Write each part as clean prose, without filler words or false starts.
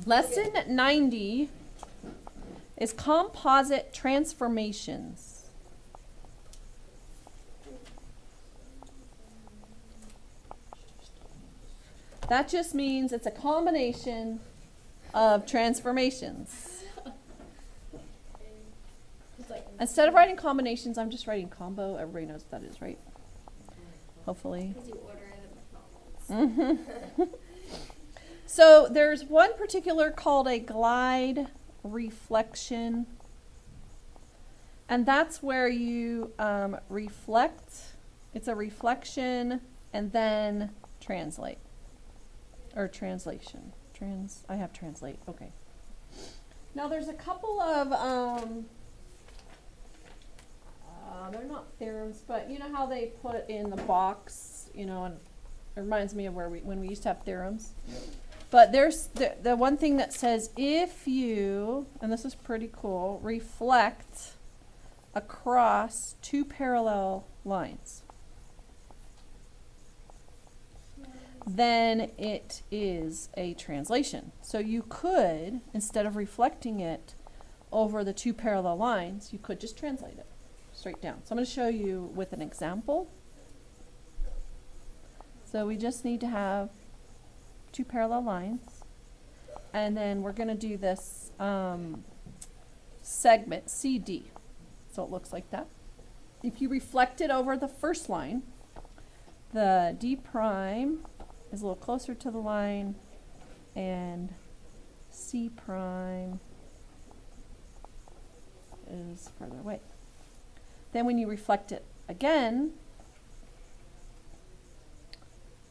Lesson 90 is Composite Transformations. That just means it's a combination of transformations. Instead of writing combinations, I'm just writing combo. Everybody knows what that is, right? Hopefully. Because you order it at McDonald's. So there's one particular called a glide reflection. And that's where you reflect. It's a reflection and then translate. Or translation. I have translate. Okay. Now there's a couple of, they're not theorems, but you know how they put in the box, you know, and it reminds me of when we used to have theorems. Yep. But there's the one thing that says if you, and this is pretty cool, reflect across two parallel lines, then it is a translation. So you could, instead of reflecting it over the two parallel lines, you could just translate it straight down. So I'm going to show you with an example. So we just need to have two parallel lines, and then we're going to do this segment CD. So it looks like that. If you reflect it over the first line, the D prime is a little closer to the line, and C prime is further away. Then when you reflect it again,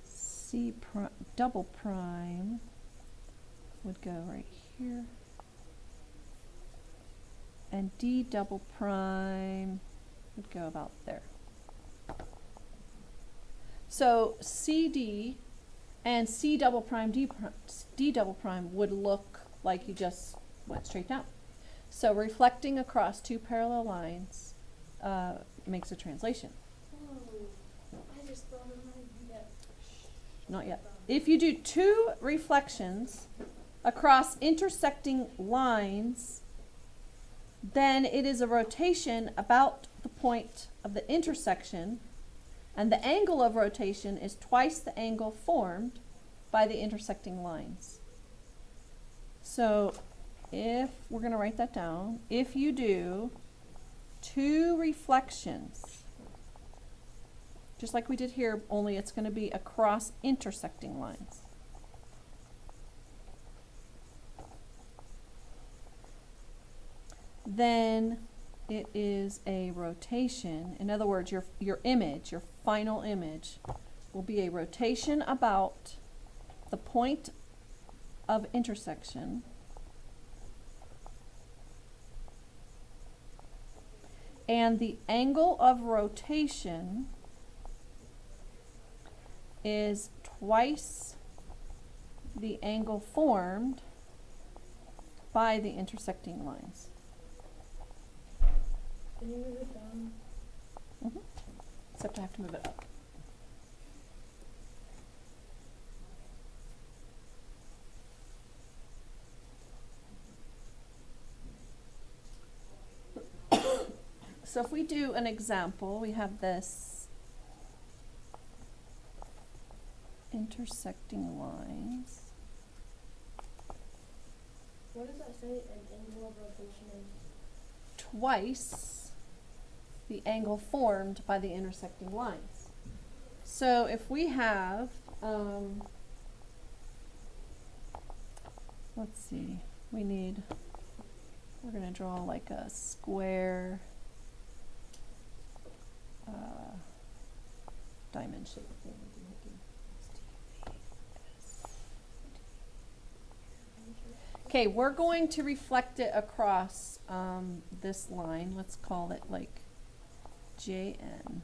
C prime, double prime would go right here, and D double prime would go about there. So CD and C double prime, D double prime would look like you just went straight down. So reflecting across two parallel lines makes a translation. Oh, I just thought of my yet. Not yet. If you do two reflections across intersecting lines, then it is a rotation about the point of the intersection, and the angle of rotation is twice the angle formed by the intersecting lines. So if we're going to write that down, if you do two reflections, just like we did here, only it's going to be across intersecting lines. Then it is a rotation. In other words, your image, your final image, will be a rotation about the point of intersection, and the angle of rotation is twice the angle formed by the intersecting lines. Can you move it down? Mm-hmm. Except I have to move it up. So if we do an example, we have this intersecting lines. What does that say an angle of rotation is? Twice the angle formed by the intersecting lines. So if we have, let's see, we're going to draw like a square diamond shape thing. Okay, we're going to reflect it across this line. Let's call it like JN.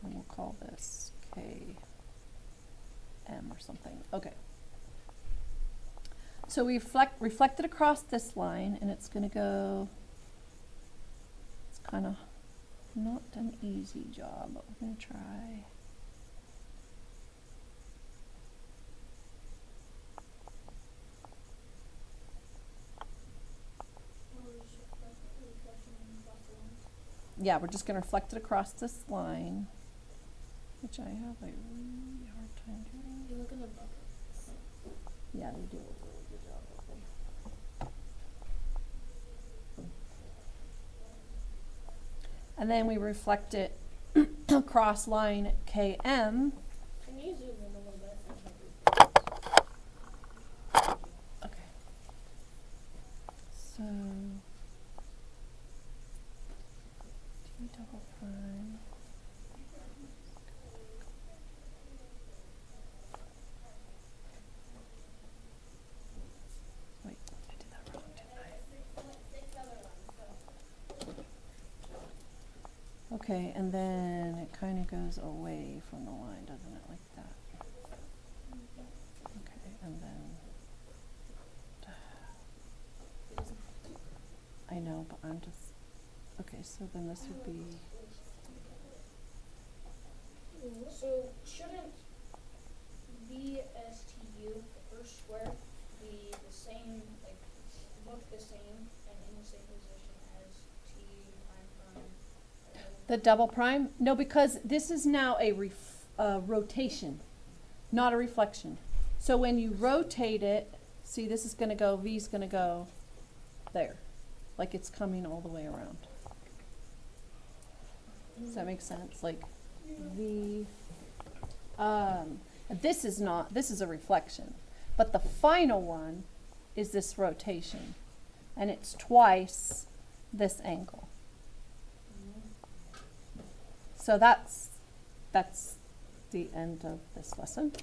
And we'll call this KM or something. Okay. So we reflect it across this line, and it's going to go, it's kind of not an easy job, but we're going to try. yeah, we're just gonna reflect it across this line, which I have a really hard time doing. You look in the buckets. Yeah, they do a really good job of it. And then we reflect it across line KM. Can you zoom in a little bit? Okay. So T double prime. Wait, I did that wrong, didn't I? Okay, and then it kind of goes away from the line, doesn't it, like that? Okay, and then I know, but I'm just, okay, so then this would be, So shouldn't VSTU, the first square, be the same, like, look the same and in the same position as T prime? the double prime? No, because this is now a rotation, not a reflection. So when you rotate it, see, this is gonna go, V's gonna go there, like it's coming all the way around. Does that make sense? Like V, this is not, this is a reflection, but the final one is this rotation, and it's twice this angle. So that's the end of this lesson.